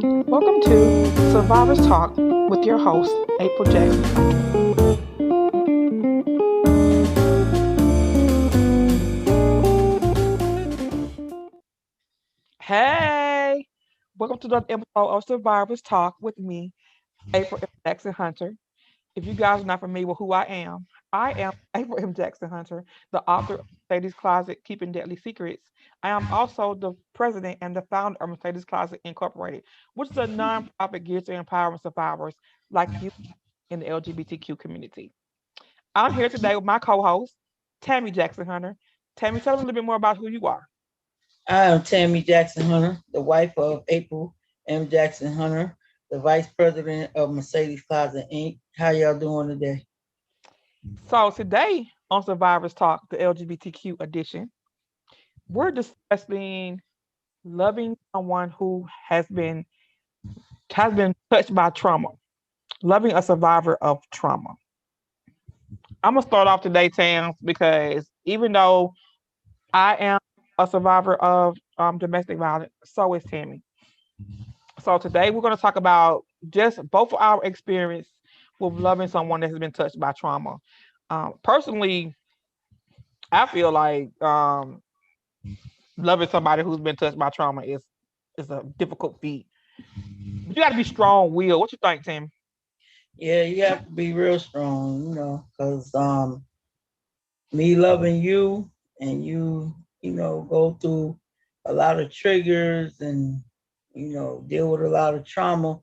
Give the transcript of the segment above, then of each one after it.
Welcome to Survivors Talk with your host, April Jackson Hunter. Hey, welcome to the episode of Survivors Talk with me, April M. Jackson Hunter. If you guys are not familiar with who I am April M. Jackson Hunter, the author of Mercedes Closet Keeping Deadly Secrets. I am also the president and the founder of Mercedes Closet Incorporated, which is a nonprofit geared to empowering survivors like you in the LGBTQ community. I'm here today with my co-host, Tammy Jackson Hunter. Tammy, tell us a little bit more about who you are. I am Tammy Jackson Hunter, the wife of April M. Jackson Hunter, the vice president of Mercedes Closet Inc. How y'all doing today? So today on Survivors Talk, the LGBTQ edition, we're discussing loving someone who has been touched by trauma, loving a survivor of trauma. I'm gonna start off today, Tam, because even though I am a survivor of domestic violence, so is Tammy. So today we're gonna talk about just both of our experience with loving someone that has been touched by trauma. Personally, I feel like loving somebody who's been touched by trauma is a difficult feat. But you got to be strong willed. What you think, Tim? Yeah, you have to be real strong, because me loving you and you go through a lot of triggers and deal with a lot of trauma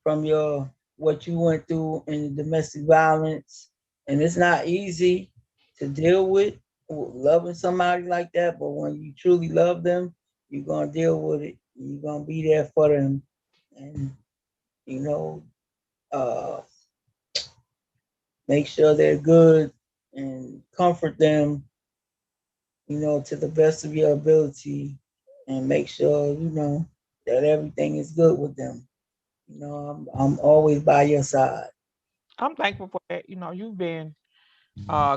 from your what you went through in domestic violence, and it's not easy to deal with loving somebody like that. But when you truly love them, you're gonna deal with it. You're gonna be there for them, and you know, uh, make sure they're good and comfort them to the best of your ability, and make sure, that everything is good with them. I'm always by your side. I'm thankful for that. You know, you've been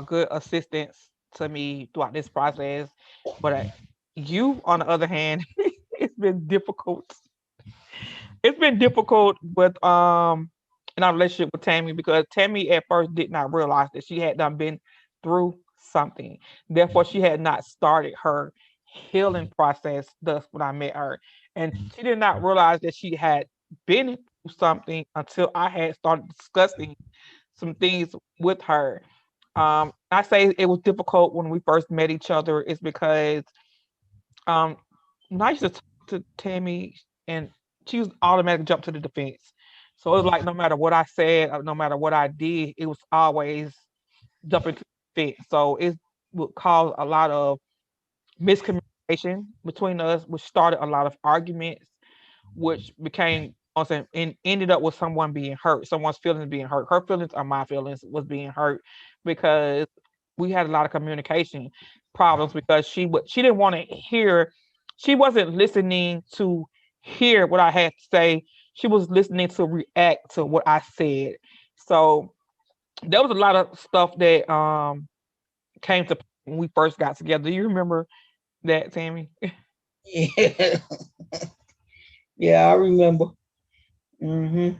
good assistance to me throughout this process. But you, on the other hand, it's been difficult. It's been difficult with in our relationship with Tammy because Tammy at first did not realize that she had done been through something. Therefore, she had not started her healing process thus when I met her. And she did not realize that she had been through something until I had started discussing some things with her. I say it was difficult when we first met each other is because um when I used to talk to Tammy and she was automatically jump to the defense. So it was like no matter what I said, or no matter what I did, it was always jumping to the defense. So it would cause a lot of miscommunication between us, which started a lot of arguments, which became also and ended up with someone being hurt, someone's feelings being hurt. Her feelings or my feelings was being hurt because we had a lot of communication problems because she didn't want to hear, she wasn't listening to hear what I had to say. She was listening to react to what I said. So there was a lot of stuff that came to when we first got together. Do you remember that, Tammy? Yeah, yeah, I remember. hmm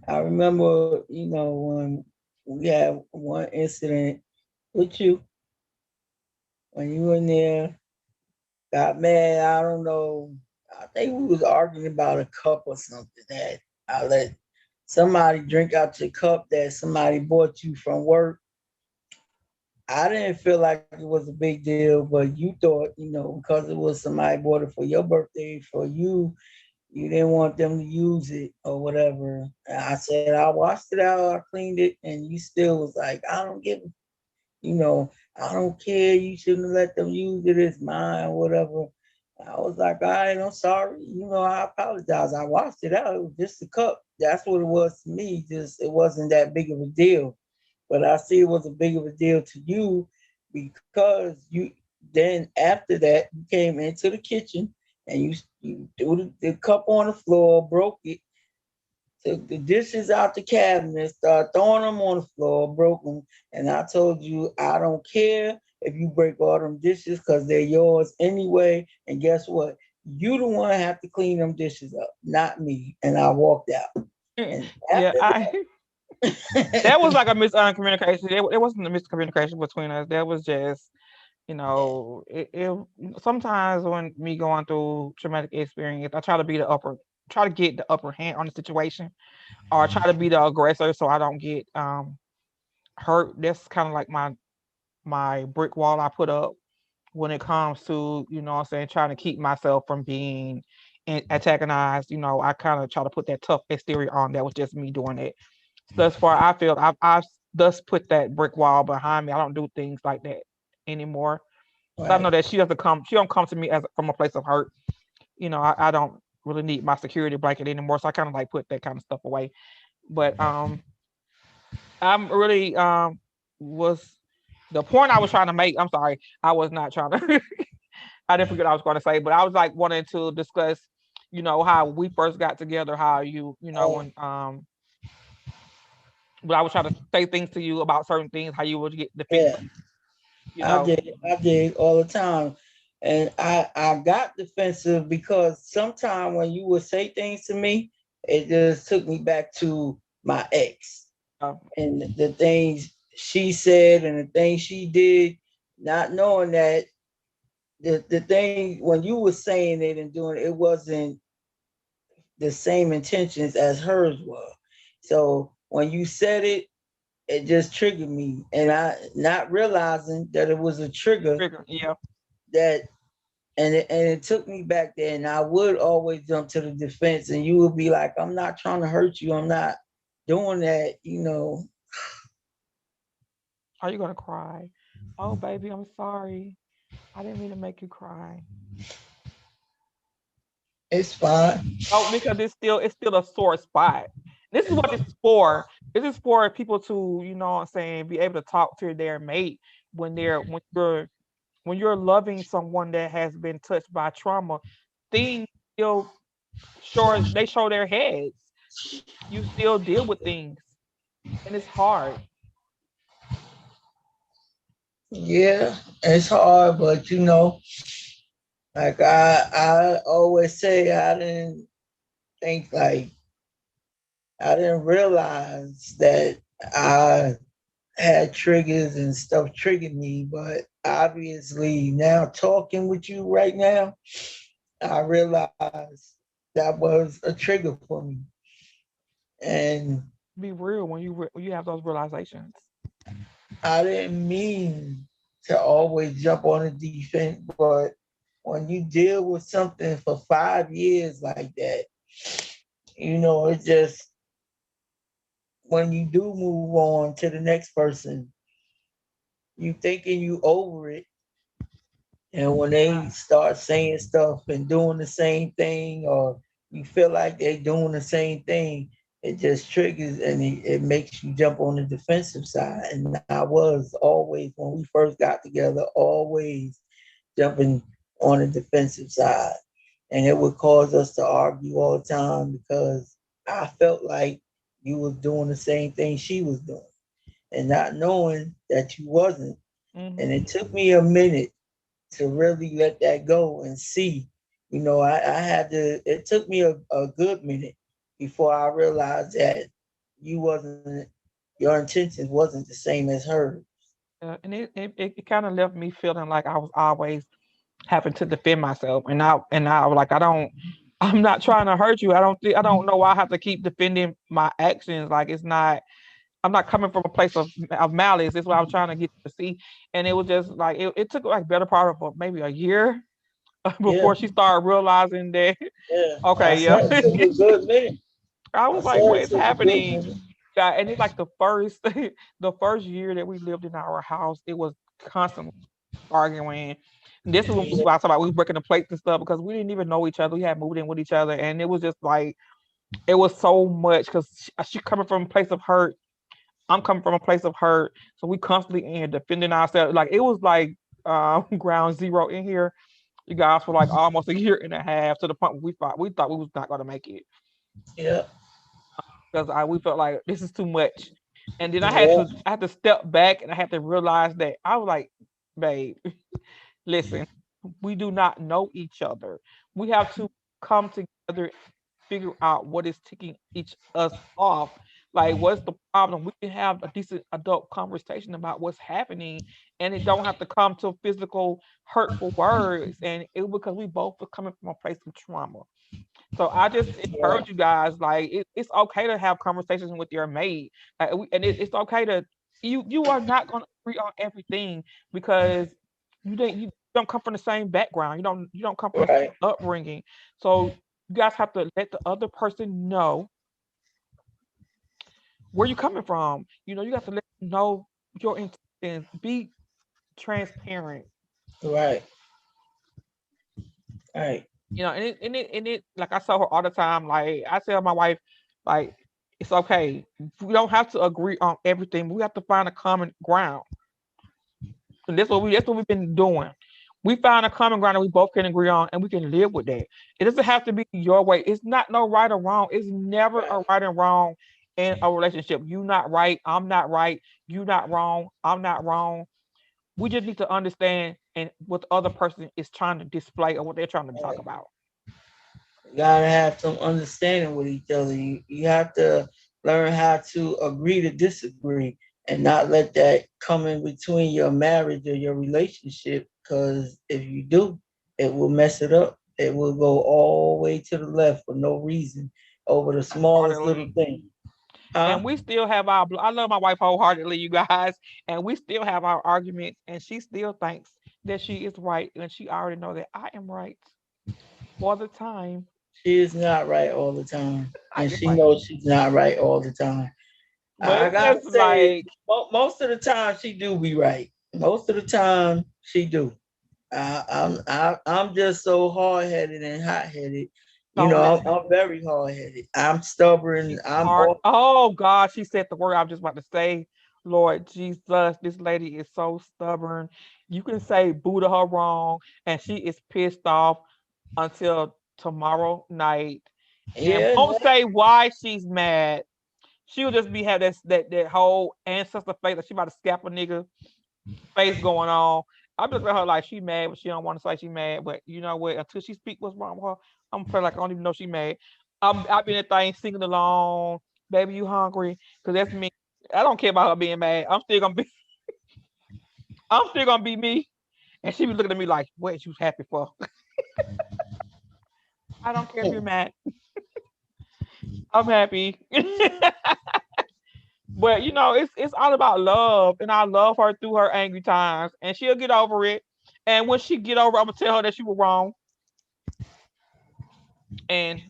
I remember, when we had one incident with you when you were in there, got mad. I don't know. I think we was arguing about a cup or something that I let somebody drink out your cup that somebody bought you from work. I didn't feel like it was a big deal, but you thought, because it was somebody bought it for your birthday, for you, you didn't want them to use it or whatever. And I said, I washed it out, I cleaned it, and you still was like, I don't care. You shouldn't let them use it. It's mine, whatever. I was like, all right, I'm sorry. I apologize. I washed it out. It was just a cup. That's what it was to me. Just it wasn't that big of a deal. But I see it was a big of a deal to you because you then after that you came into the kitchen and you threw the cup on the floor, broke it, took the dishes out the cabinet, started throwing them on the floor, broke them. And I told you, I don't care if you break all them dishes because they're yours anyway. And guess what? You the one have to clean them dishes up, not me. And I walked out. And Yeah, after that that, was like a miscommunication. It wasn't a miscommunication between us. That was just, sometimes when me going through traumatic experience, I try to try to get the upper hand on the situation, or try to be the aggressor so I don't get hurt. That's kind of like my brick wall I put up when it comes to, what I'm saying, trying to keep myself from being antagonized. I kind of try to put that tough exterior on. That was just me doing it. Thus far, I feel I've thus put that brick wall behind me. I don't do things like that anymore. I know right, that she don't come to me as from a place of hurt. I don't really need my security blanket anymore. So I kind of like put that kind of stuff away. But I'm really was the point I was trying to make. I'm sorry, I was not trying to. I didn't forget what I was going to say, but I was like wanting to discuss, how we first got together, how uh, when I was trying to say things to you about certain things, how you would get yeah, defensive, you I know. did. I did all the time. And I got defensive because sometimes when you would say things to me, it just took me back to my ex Uh, and the things she said and the things she did, not knowing that the thing when you were saying it and doing it, it wasn't the same intentions as hers were. So when you said it, it just triggered me. And I not realizing that it was a trigger trigger, yeah. that and it took me back there and I would always jump to the defense and you would be like, I'm not trying to hurt you. I'm not doing that. Are you gonna cry? Oh, baby, I'm sorry. I didn't mean to make you cry. It's fine. Oh, because it's still a sore spot. This is what this is for. This is for people to, what I'm saying, be able to talk to their mate when you're loving someone that has been touched by trauma. Things still show their heads. You still deal with things, and it's hard. Yeah, it's hard, but like I always say, think like I didn't realize that I had triggers and stuff triggered me, but obviously now talking with you right now, I realize that was a trigger for me. And Be real when you have those realizations. I didn't mean to always jump on the defense, but when you deal with something for 5 years like that, it just when you do move on to the next person, you thinking you over it. And when they start saying stuff and doing the same thing, or you feel like they're doing the same thing, it just triggers and it makes you jump on the defensive side. And I was always, when we first got together, always jumping on the defensive side. And it would cause us to argue all the time because I felt like you was doing the same thing she was doing and not knowing that you wasn't. And Hmm. it took me a minute to really let that go and see. I had to, it took me a good minute before I realized that you wasn't, your intentions wasn't the same as hers. And it kind of left me feeling like I was always having to defend myself, and I was like, I'm not trying to hurt you. I don't know why I have to keep defending my actions. Like it's not. I'm not coming from a place of malice. That's what I was trying to get to see. And it was just like it took like better part of maybe a year Yeah, before she started realizing that. yeah. I Okay, yeah. said it took a good minute. I I was like, said what it is took a good happening? minute. Yeah, and it's like the first the first year that we lived in our house, it was constantly arguing. This is when we Yeah, I talk about we was breaking the plates and stuff because we didn't even know each other. We had moved in with each other, and it was just like it was so much because she coming from a place of hurt. I'm coming from a place of hurt, so we constantly in here defending ourselves. Like it was like ground zero in here. You guys for like almost a year and a half to the point where we thought we was not gonna make it yeah, because we felt like this is too much. And then I had yeah. to I had to step back and I had to realize that I was like, babe, listen, we do not know each other. we have to come together, figure out what is ticking each us off. Like, what's the problem? We can have a decent adult conversation about what's happening, and it don't have to come to physical, hurtful words. And it because we both are coming from a place of trauma. So I just Right. encourage you guys, like it's okay to have conversations with your mate, it's okay to you are not going to agree on everything because you don't come from the same background. You don't come from the Right. same upbringing. So you guys have to let the other person know where you're coming from. You got to let them know your intentions. Be transparent. Right. Right. And it like I tell her all the time, like I tell my wife, like it's okay. We don't have to agree on everything, but we have to find a common ground. And that's what we've been doing. We found a common ground that we both can agree on and we can live with that. It doesn't have to be your way. It's not no right or wrong. It's never Right. a right and wrong in a relationship. You not right, I'm not right, you not wrong, I'm not wrong. We just need to understand and what the other person is trying to display or what they're trying to talk Right. about. You gotta have some understanding with each other. You have to learn how to agree to disagree and not let that come in between your marriage or your relationship. Because if you do, it will mess it up. It will go all the way to the left for no reason over the smallest little Wholeheartedly. thing. Huh? And we still have I love my wife wholeheartedly, you guys, and we still have our arguments, and she still thinks that she is right, and she already know that I am right all the time. She is not right all the time. I And am she right. knows she's not right all the time. But I it's gotta just say, like, most of the time she do be right. Most of the time she do. I'm just so hard headed and hot headed. You don't know, listen. I'm very hard headed. I'm stubborn. She's I'm hard. all Oh God, she said the word I was just about to say. Lord Jesus, this lady is so stubborn. You can say boo to her wrong, and she is pissed off until tomorrow night, and yeah, won't say why she's mad. She'll just be have that whole ancestor face that she about to scalp a nigga face going on. I'm just let her like she mad, but she don't want to say she mad. But you know what? Until she speak what's wrong with her, I'm gonna play like I don't even know she mad. I've been in that thing singing along, baby, you hungry? Cause that's me. I don't care about her being mad. I'm still gonna be me. And she be looking at me like, what you happy for? I don't care if you're mad. I'm happy. But it's all about love, and I love her through her angry times, and she'll get over it. And when she get over, I'm gonna tell her that she was wrong, and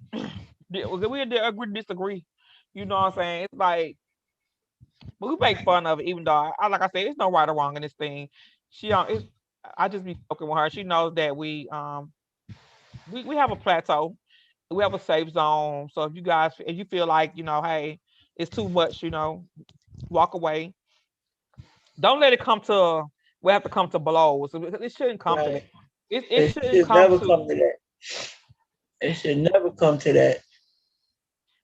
we agree to disagree. You know what I'm saying? It's like, but we make fun of it, even though like I said, it's no right or wrong in this thing. She it's I just be joking with her. She knows that we have a plateau, we have a safe zone. So if you feel like hey, it's too much, walk away. Don't let it come to we have to come to blows. It shouldn't come to that. right. It It shouldn't should come never to come to that. It should never come to that.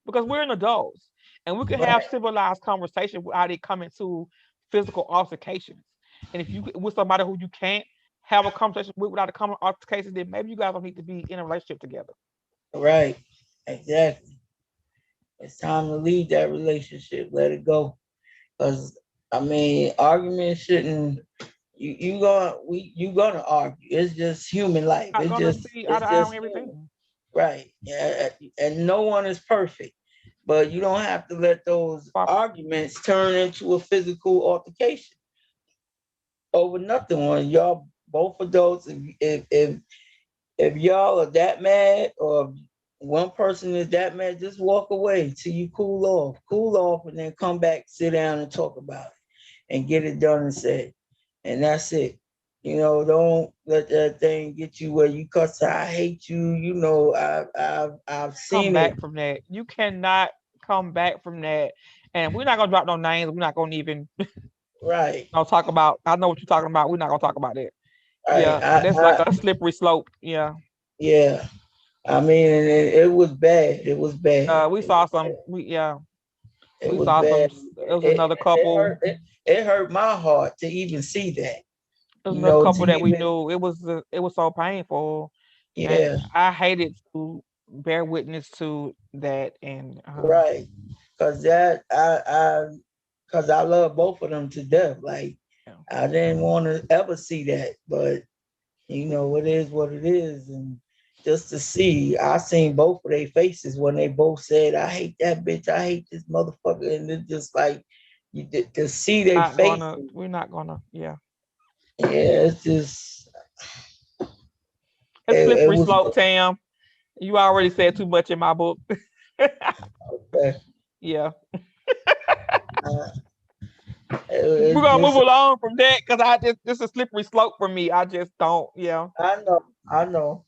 because we're an adults and we can have Right. civilized conversation without it coming to physical altercations. And if you with somebody who you can't have a conversation with without a common altercation, then maybe you guys don't need to be in a relationship together. Right. Exactly. It's time to leave that relationship. Let it go. Because I mean, arguments shouldn't. You gonna argue. It's just human life. Not gonna see eye to It's eye just on human. everything. Right. Yeah. And no one is perfect. But you don't have to let those arguments turn into a physical altercation over nothing. When y'all both adults, if y'all are that mad, or one person is that mad, just walk away till you cool off, and then come back, sit down, and talk about it, and get it done and said, and that's it. Don't let that thing get you where you cuss. I hate you. I've Come seen it. back from that. You cannot come back from that. And we're not gonna drop no names. We're not gonna even Right, talk about. I know what you're talking about. We're not gonna talk about that. right. Yeah, that's like a slippery slope. Yeah. Yeah. I mean, and it was bad. It was bad. We It was saw some. bad. It We was saw some. bad. It was another couple. It hurt my heart to even see that. It was another To couple that we even knew. It was so painful. Yeah, and I hated to bear witness to that. And right. Cause that cause I love both of them to death. Like yeah. I didn't want to ever see that, but you know, it is what it is. And just to see, I seen both of their faces when they both said, I hate that bitch, I hate this motherfucker. And it's just like you did to see their Not gonna, faces. we're not gonna, yeah. Yeah, it's just It's it slippery was slope, Tam. You already said too much in my book. uh, Yeah. We're it's gonna move just along from that because I just this is a slippery slope for me. I just don't, yeah. I know, I know,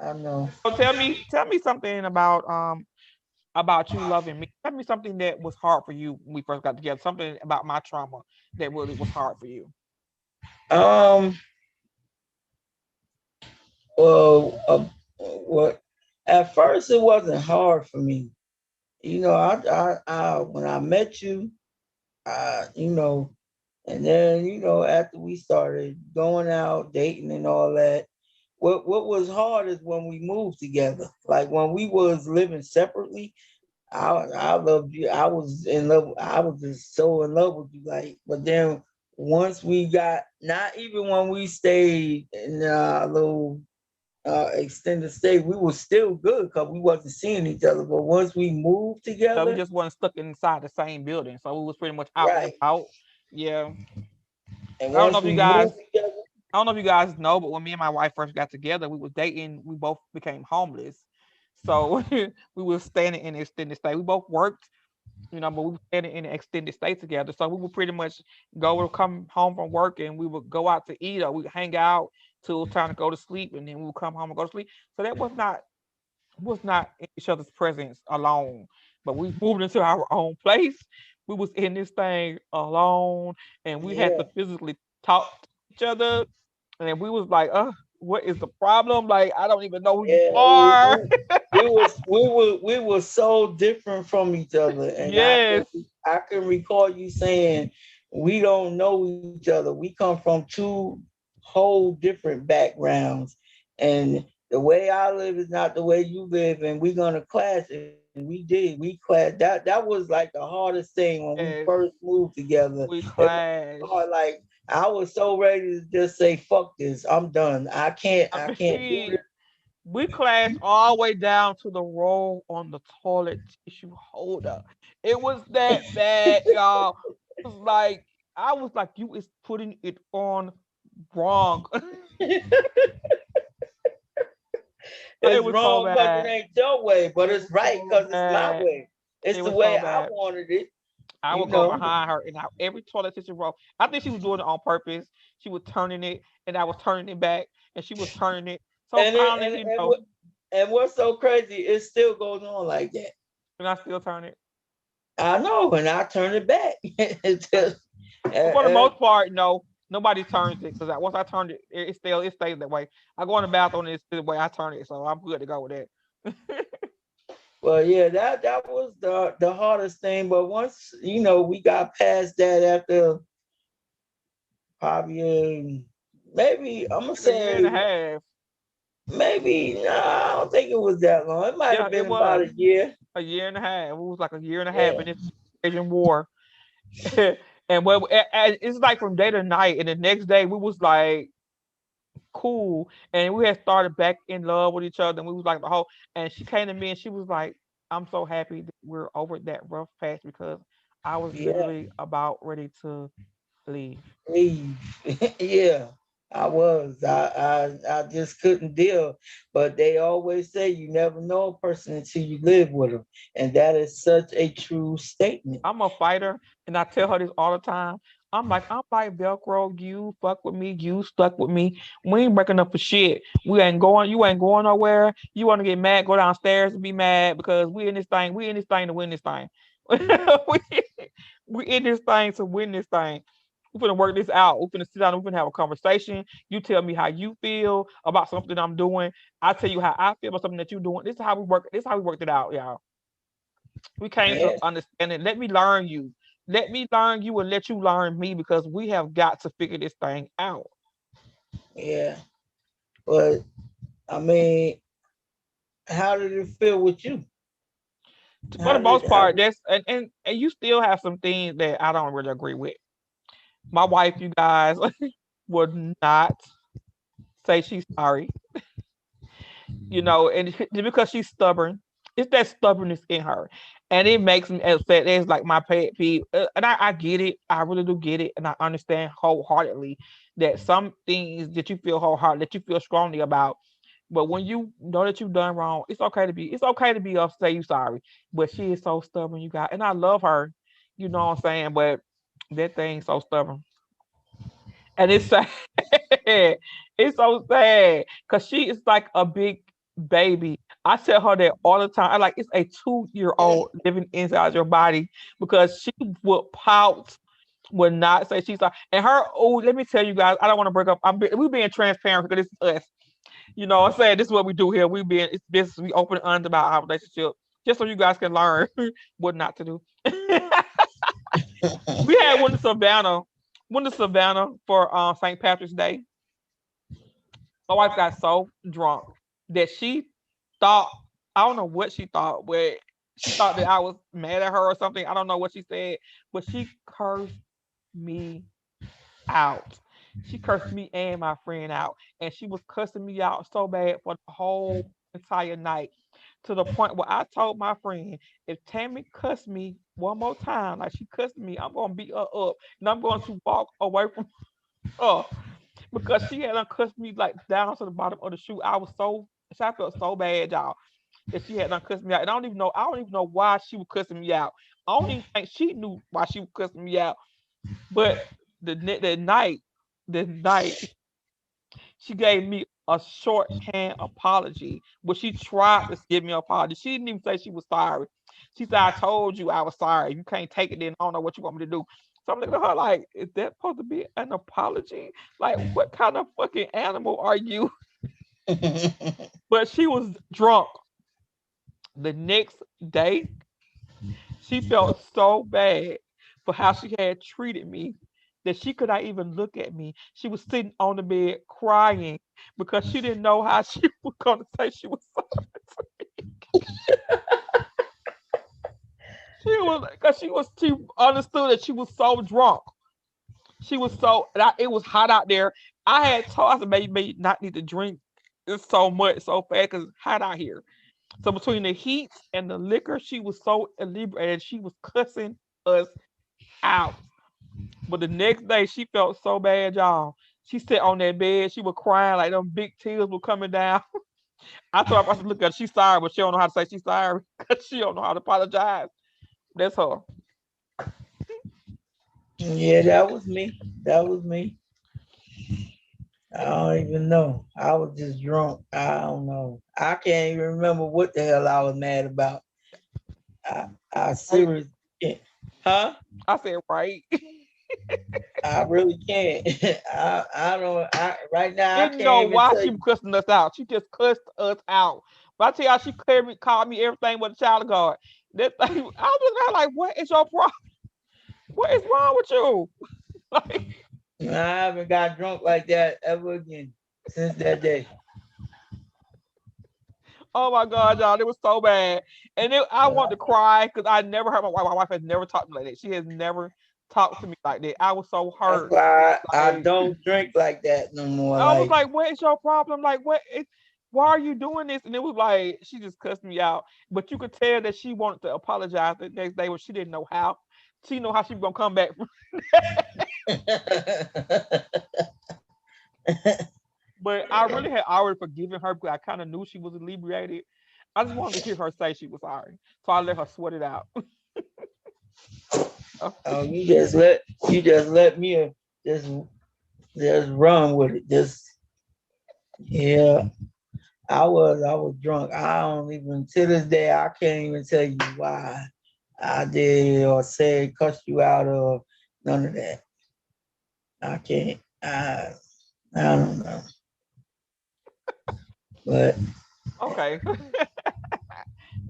I know. So tell me something about you loving me. Tell me something that was hard for you when we first got together. Something about my trauma that really was hard for you. Um, well, what at first it wasn't hard for me. You know, I when I met you, you know, and then you know after we started going out, dating and all that, what was hard is when we moved together. Like when we was living separately, I loved you. I was in love. I was just so in love with you. Like, but then once we got, not even when we stayed in a little extended stay, we were still good because we wasn't seeing each other. But once we moved So we together, just wasn't stuck inside the same building. So we was pretty much out and right, about. Yeah. and I don't know once if you we guys moved together, I don't know if you guys know, but when me and my wife first got together, we was dating. We both became homeless. So we were staying in an extended stay. We both worked, but we were staying in an extended stay together. So we would pretty much come home from work and we would go out to eat or we would hang out till it was time to go to sleep and then we would come home and go to sleep. So that was not in each other's presence alone. But we moved into our own place. We was in this thing alone and we had to yeah, physically talk to each other and we was like, what is the problem? Like, I don't even know who you yeah, are. we were so different from each other, and Yes. I can recall you saying we don't know each other. We come from two whole different backgrounds, and the way I live is not the way you live, and we're gonna clash. And we did. We clashed. That was like the hardest thing when we Yes. first moved together. We It was hard. clash. Like I was so ready to just say, "Fuck this! I'm done. I I can't do this." mean, we clashed all the way down to the roll on the toilet tissue holder. It was that bad, y'all. It was like I was like, you is putting it on wrong. It It's was so wrong because it bad. ain't your way, but It it's was right so because it's my bad. way. It's It the was so way I bad. wanted it, I you would go know. behind her and every toilet tissue roll. I think she was doing it on purpose. She was turning it and I was turning it back and she was turning it. So And it, finally, and what's so crazy, it still goes on like that. and I still turn it. I know, and I turn it back. It's just, But for the uh, most part, no, nobody turns it because once I turned it, it stays that way. I go in the bathroom and it's the way I turn it, so I'm good to go with that. well, yeah, that was the hardest thing. But once we got past that after probably maybe I'm gonna Like a year and a say half. maybe I don't think it was that long. It might Yeah, have it been about was a year. a year and a half. It was like a year and a half Yeah. in this Asian war. And it's like from day to night, and the next day we was like cool, and we had started back in love with each other, and we was like the whole. And she came to me and she was like, "I'm so happy that we're over that rough patch because I was Yeah, literally about ready to leave." leave. Yeah, I was. I just couldn't deal. But they always say you never know a person until you live with them, and that is such a true statement. I'm a fighter, and I tell her this all the time. I'm like Velcro. You fuck with me. You stuck with me. We ain't breaking up for shit. We ain't going. You ain't going nowhere. You want to get mad? Go downstairs and be mad because we in this thing. We in this thing to win this thing. we, we in this thing to win this thing. We're gonna work this out. We're gonna sit down. We're gonna have a conversation. You tell me how you feel about something I'm doing. I tell you how I feel about something that you're doing. This is how we work. This is how we worked it out, y'all. We came to Yeah, understand it. Let me learn you. Let me learn you and let you learn me because we have got to figure this thing out. yeah. But I mean, how did it feel with you? For the How did most how part, that's and you still have some things that I don't really agree with. My wife, you guys, would not say she's sorry, and because she's stubborn, it's that stubbornness in her, and it makes me upset. It's like my pet peeve, and I get it. I really do get it, and I understand wholeheartedly that some things that you feel wholeheartedly, that you feel strongly about. But when you know that you've done wrong, it's okay to be upset. You sorry, but she is so stubborn, you guys, and I love her. You know what I'm saying? But that thing's so stubborn, and it's sad. It's so sad because she is like a big baby. I tell her that all the time. I like it's a 2-year old living inside your body because she would pout, would not say she's like, and her. Oh, let me tell you guys, I don't want to break up. We being transparent because this is us. You know what I'm saying? This is what we do here. It's business. We open and honest about our relationship. Just so you guys can learn what not to do. We had one to Savannah for St. Patrick's Day. My wife got so drunk that she thought, I don't know what she thought, but she thought that I was mad at her or something. I don't know what she said, but she cursed me out. She cursed me and my friend out, and she was cussing me out so bad for the whole entire night, to the point where I told my friend, if Tammy cussed me one more time, like she cussed me, I'm gonna beat her up, and I'm going to walk away from her because she had cussed me like down to the bottom of the shoe. I felt so bad, y'all, that she had cussed me out, and I don't even know why she was cussing me out. I don't even think she knew why she was cussing me out, but the night she gave me a shorthand apology, but she tried to give me an apology. She didn't even say she was sorry. She said, "I told you I was sorry. If you can't take it, then I don't know what you want me to do." So I'm looking at her like, "Is that supposed to be an apology? Like, what kind of fucking animal are you?" But she was drunk. The next day, she felt so bad for how she had treated me that she could not even look at me. She was sitting on the bed crying because she didn't know how she was going to say she was sorry. She understood that she was so drunk. It was hot out there. I had told I said, maybe not need to drink this so much so fast because it's hot out here. So between the heat and the liquor, she was so inebriated. She was cussing us out. But the next day, she felt so bad, y'all. She sat on that bed. She was crying like them big tears were coming down. I thought I should look at her. She's sorry, but she don't know how to say she's sorry because she don't know how to apologize. That's her. Yeah, that was me. That was me. I don't even know. I was just drunk. I don't know. I can't even remember what the hell I was mad about. I Right. seriously can't. Huh? I said, right. I really can't. I don't. Right now I Didn't can't know even why tell she was you. cussing us out. She just cussed us out. But I tell y'all, called me everything but a child of God. That thing, I was looking at her like, what is your problem? What is wrong with you? Like, I haven't got drunk like that ever again since that day. oh my God, y'all, it was so bad. And I wanted to Uh, cry because I never heard my wife. My wife has never talked to me like that. She has never talked to me like that. I was so That's hurt. why I Like, don't drink like that no more. I was Like, like, what is your problem? Like, why are you doing this? And it was like, she just cussed me out. But you could tell that she wanted to apologize the next day, but she didn't know how. She know how she was gonna come back. But I really had already forgiven her because I kind of knew she was inebriated. I just wanted to hear her say she was sorry. So I let her sweat it out. oh, you just let me just just run with it. Just yeah. I was drunk. I don't even to this day I can't even tell you why I did or said cuss you out or none of that. I can't. I don't know. But Okay.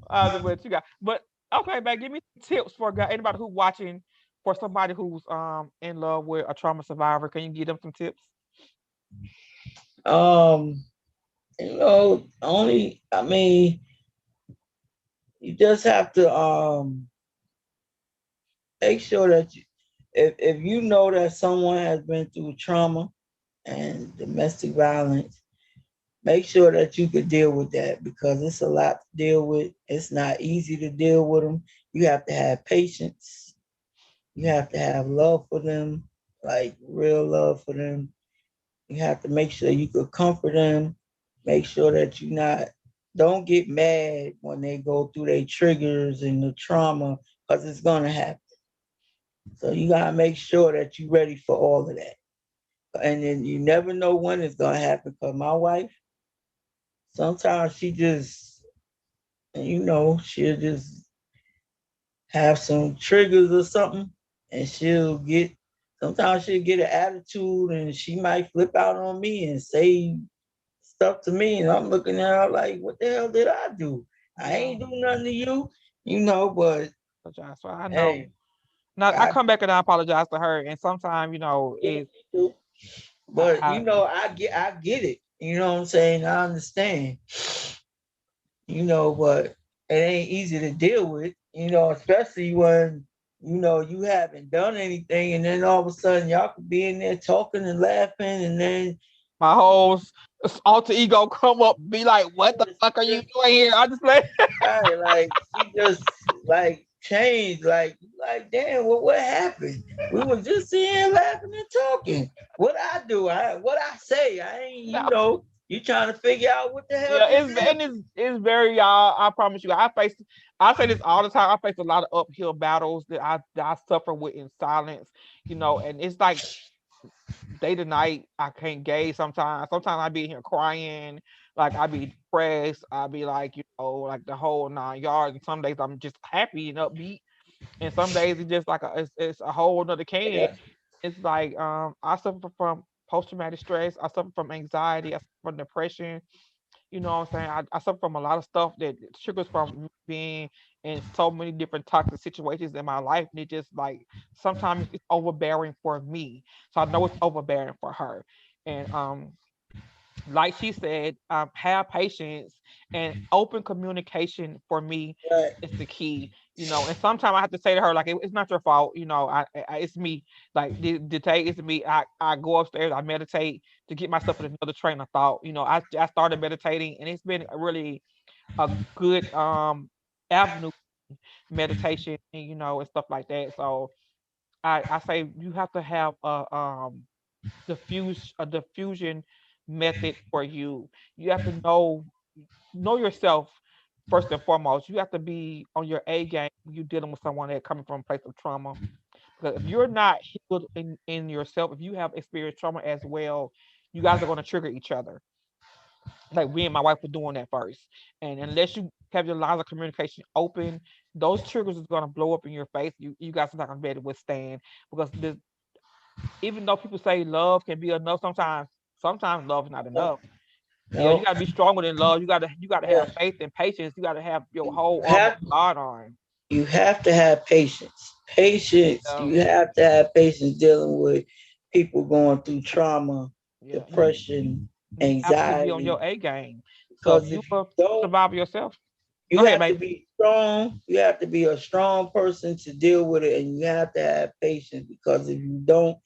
But you got, but okay, man. Give me tips for anybody who's watching, for somebody who's in love with a trauma survivor. Can you give them some tips? um only I mean, you just have to make sure that if you know that someone has been through trauma and domestic violence, make sure that you could deal with that because it's a lot to deal with. It's not easy to deal with them. You have to have patience. You have to have love for them, like real love for them. You have to make sure you could comfort them. Make sure that you not don't get mad when they go through their triggers and the trauma because it's gonna happen. So you gotta make sure that you're ready for all of that. And then you never know when it's gonna happen. Cause my wife, sometimes she just, she'll just have some triggers or something, and sometimes she'll get an attitude, and she might flip out on me and say stuff to me, and I'm looking at her like, what the hell did I do? I Yeah, ain't do nothing to you, but apologize. So I know. hey, Now I God, come back and I apologize to her, and sometimes yeah, it. me too. But I I get it. You know what I'm saying? I understand. But it ain't easy to deal with, especially when, you haven't done anything and then all of a sudden y'all could be in there talking and laughing and then my whole alter ego come up, be like, "What the fuck are you doing here?" I just like, right, like she just like changed, like damn, what happened? We were just sitting laughing and talking. What I do, what I say, I ain't, you trying to figure out what the hell yeah, just it's very y'all. I promise you, I say this all the time. I face a lot of uphill battles that I suffer with in silence, and it's like day to night. I can't gauge sometimes. Sometimes I be here crying, like I be depressed. I be like, like the whole 9 yards. And some days I'm just happy and upbeat, and some days it's just like it's a whole another can. happened? It's like I suffer from post traumatic stress. I suffer from anxiety. I suffer from depression. You know what I'm saying? I suffer from a lot of stuff that triggers from me being in so many different toxic situations in my life. And it just like sometimes it's overbearing for me. So I know it's overbearing for her. And like she said, have patience and open communication for me Right. is the key. And sometimes I have to say to her, like, it's not your fault. It's me. Like the day it's me. I go upstairs, I meditate to get myself in another train of thought. I started meditating, and it's been really a good avenue meditation, and and stuff like that. So I say you have to have a diffusion method for you. You have to know yourself first and foremost. You have to be on your A game when you're dealing with someone that coming from a place of trauma. Because if you're not healed in yourself, if you have experienced trauma as well, you guys are going to trigger each other. Like me and my wife were doing that first. And unless you have your lines of communication open, those triggers is going to blow up in your face. You guys are not going to be able to withstand because even though people say love can be enough, sometimes love is not enough. Yeah, you No, gotta be stronger than love. You gotta yeah. have faith and patience. You gotta have your whole armor of Have God on. you have to have patience. Patience. Yeah, You have to have patience dealing with people going through trauma, yeah. depression, You have to be on anxiety. your A game. So if Because you if you a don't, survivor yourself, you go ahead, have to baby. be strong. You have to be a strong person to deal with it, and you have to have patience. Because if you don't,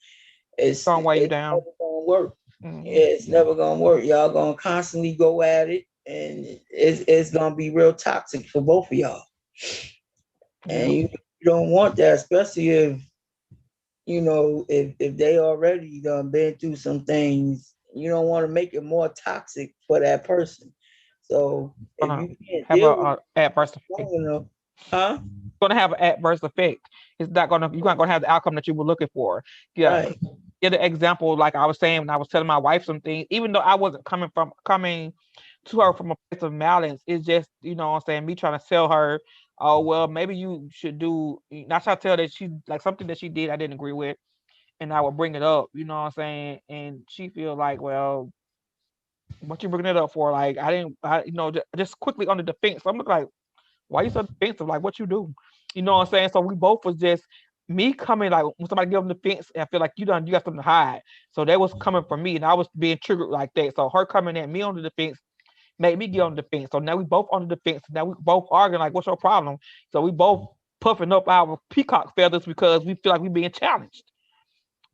It's it's gonna weigh you it's down. never gonna work. Hmm. It's never gonna work. Y'all gonna constantly go at it, and it's gonna be real toxic for both of y'all. And Yeah. you don't want that, especially if they already done been through some things. You don't want to make it more toxic for that person. So if Gonna you can't have a, deal with it adverse effect. strong enough, huh? Gonna have an adverse effect. It's not gonna You're not gonna have the outcome that you were looking for. Yeah. Right. Get an example, like I was saying when I was telling my wife some things, even though I wasn't coming to her from a place of malice, it's just, what I'm saying, me trying to tell her, oh well, maybe you should do, not try to tell her that she like something that she did I didn't agree with, and I would bring it up, you know what I'm saying, and she feel like, well, what you bringing it up for? Like I didn't, just quickly on the defense. I'm like, why you so defensive? Like what you do? You know what I'm saying? So we both was just me coming like when somebody give them the fence, I feel like you got something to hide. So that was coming from me, and I was being triggered like that. So her coming at me on the defense, made me get on the defense. So now we both on the defense. Now we both arguing like, what's your problem? So we both puffing up our peacock feathers because we feel like we're being challenged.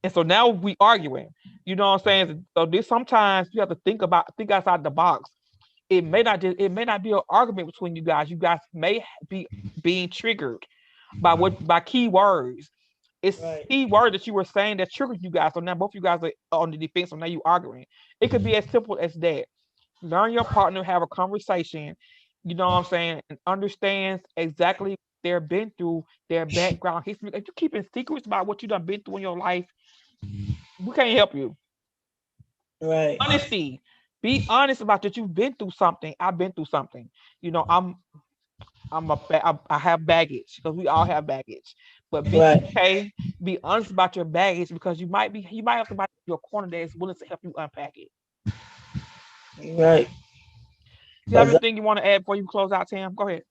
And so now we arguing. You know what I'm saying? So this sometimes you have to think outside the box. It may not be an argument between you guys. You guys may be being triggered by key words. It's Right. key word that you were saying that triggered you guys. So now both you guys are on the defense. So now you arguing. It could be as simple as that. Learn your partner, have a conversation. You know what I'm saying, and understands exactly what they've been through, their background history. If you're keeping secrets about what you done been through in your life, we can't help you. Right. Honesty. Be honest about that you've been through something. I've been through something. You know, I have baggage because we all have baggage. But be Right. okay. Be honest about your baggage because you might have somebody in your corner that is willing to help you unpack it. Right. You have Because anything you want to add before you close out, Tam? Go ahead.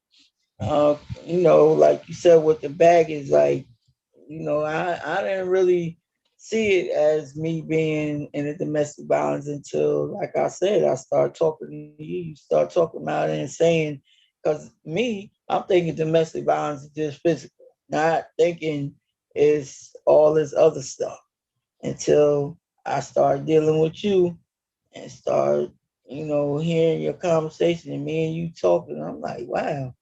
like you said with the bag is like, I didn't really see it as me being in a domestic violence until, like I said, I start talking to you, you start talking about it and saying, because me, I'm thinking domestic violence is just physical, not thinking it's all this other stuff until I start dealing with you and start, hearing your conversation and me and you talking. I'm like, wow,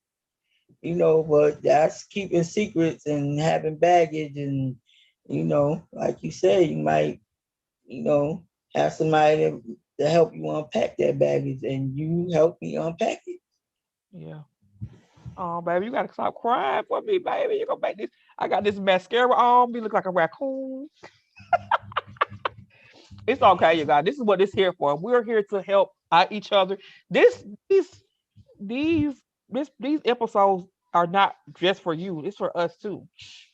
but that's keeping secrets and having baggage. And, like you said, you might, you know, have somebody to help you unpack that baggage and you help me unpack it. Yeah. Oh, baby, you gotta stop crying for me, baby. You gonna make this. I got this mascara on me, look like a raccoon. It's okay, you guys. This is what this here for. We're here to help out each other. This, these, these, these episodes are not just for you. It's for us too.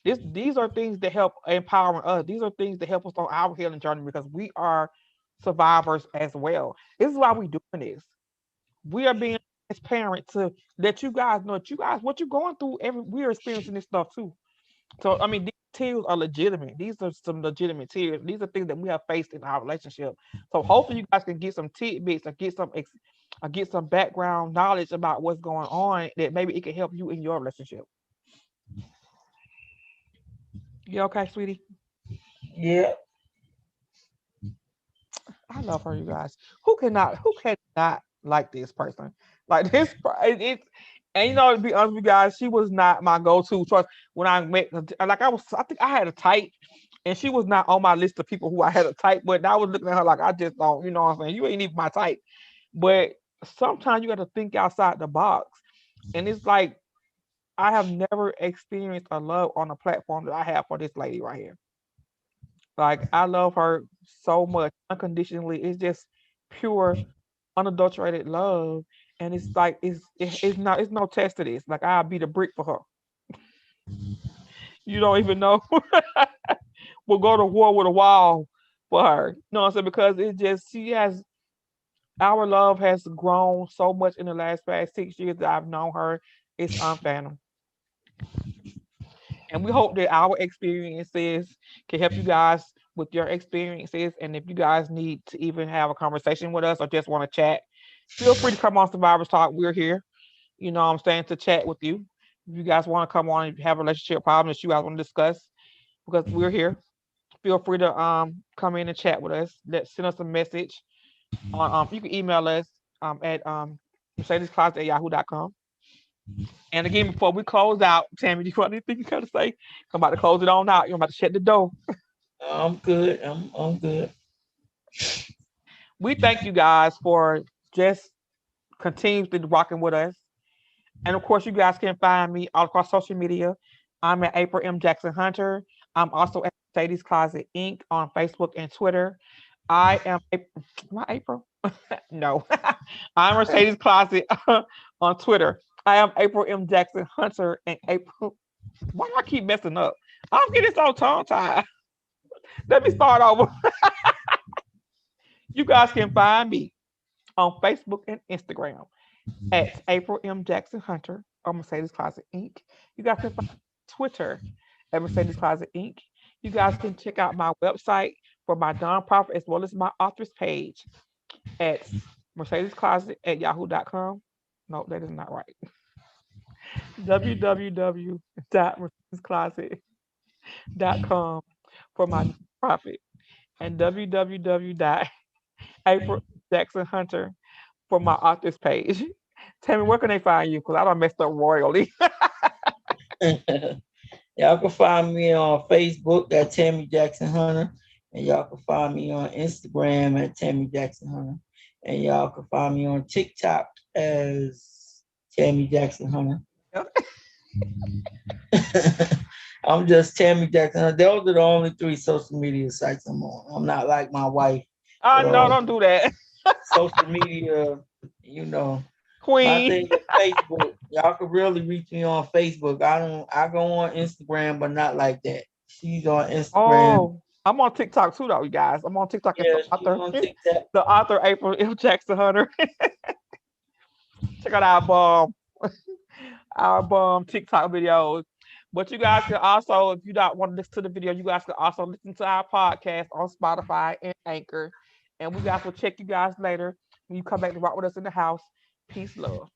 These are things that help empower us. These are things that help us on our healing journey because we are survivors as well. This is why we're doing this. We are being transparent to let you guys know that you guys what you're going through. We are experiencing this stuff too. So I mean, these tears are legitimate. These are some legitimate tears. These are things that we have faced in our relationship. So hopefully, you guys can get some tidbits or get some background knowledge about what's going on that maybe it can help you in your relationship. You okay, sweetie? Yeah. I love her, you guys. Who cannot like this person? Like this, it's, and to be honest with you guys, she was not my go-to choice when I met. Like I think I had a type, and she was not on my list of people who I had a type. But I was looking at her like I just don't, you know what I'm saying? You ain't even my type. But sometimes you got to think outside the box, and it's like I have never experienced a love on a platform that I have for this lady right here. Like I love her so much unconditionally. It's just pure, unadulterated love, and it's like it's no test to this. Like I'll be the brick for her. You don't even know. We'll go to war with a wall for her. You know what I'm saying? Because it just she has our love has grown so much in the last past 6 years that I've known her. It's unfathomable. And we hope that our experiences can help you guys with your experiences. And if you guys need to even have a conversation with us or just want to chat, feel free to come on Survivors Talk. We're here, you know what I'm saying, to chat with you. If you guys want to come on and have a relationship problem that you guys want to discuss, because we're here, feel free to come in and chat with us. Send us a message on you can email us at mercedescloset@yahoo.com. And again, before we close out, Tammy, do you want anything you gotta say? I'm about to close it on out. You're about to shut the door. I'm good. I'm good. We thank you guys for just continuously rocking with us. And of course, you guys can find me all across social media. I'm at April M. Jackson Hunter. I'm also at Sadie's Closet Inc. on Facebook and Twitter. I am my April. No, I'm Mercedes Closet on Twitter. I am April M. Jackson Hunter and April. Why do I keep messing up? I'm getting so tongue tied. Let me start over. You guys can find me on Facebook and Instagram at April M. Jackson Hunter or Mercedes Closet Inc. You guys can find Twitter at Mercedes Closet Inc. You guys can check out my website for my nonprofit as well as my author's page at Mercedes Closet at yahoo.com. No, that is not right. www.mercedescloset.com for my profit and www.apriljacksonhunter for my author's page. Tell me, where can they find you? Because I don't messed up royally. Y'all can find me on Facebook at Tammy Jackson Hunter, and y'all can find me on Instagram at Tammy Jackson Hunter, and y'all can find me on TikTok as Tammy Jackson Hunter. I'm just Tammy Jackson Hunter. Those are the only three social media sites I'm on. I'm not like my wife. No, Uh, don't do that. social media, you know. My Queen. thing is Facebook. Y'all can really reach me on Facebook. I go on Instagram, but not like that. She's on Instagram. Oh, I'm on TikTok too, though, you guys. I'm on TikTok as the Yeah, she author, on TikTok. the author April F. Jackson Hunter. Check out our TikTok videos. But you guys can also, if you don't want to listen to the video, you guys can also listen to our podcast on Spotify and Anchor. And we guys will check you guys later when you come back to rock with us in the house. Peace, love.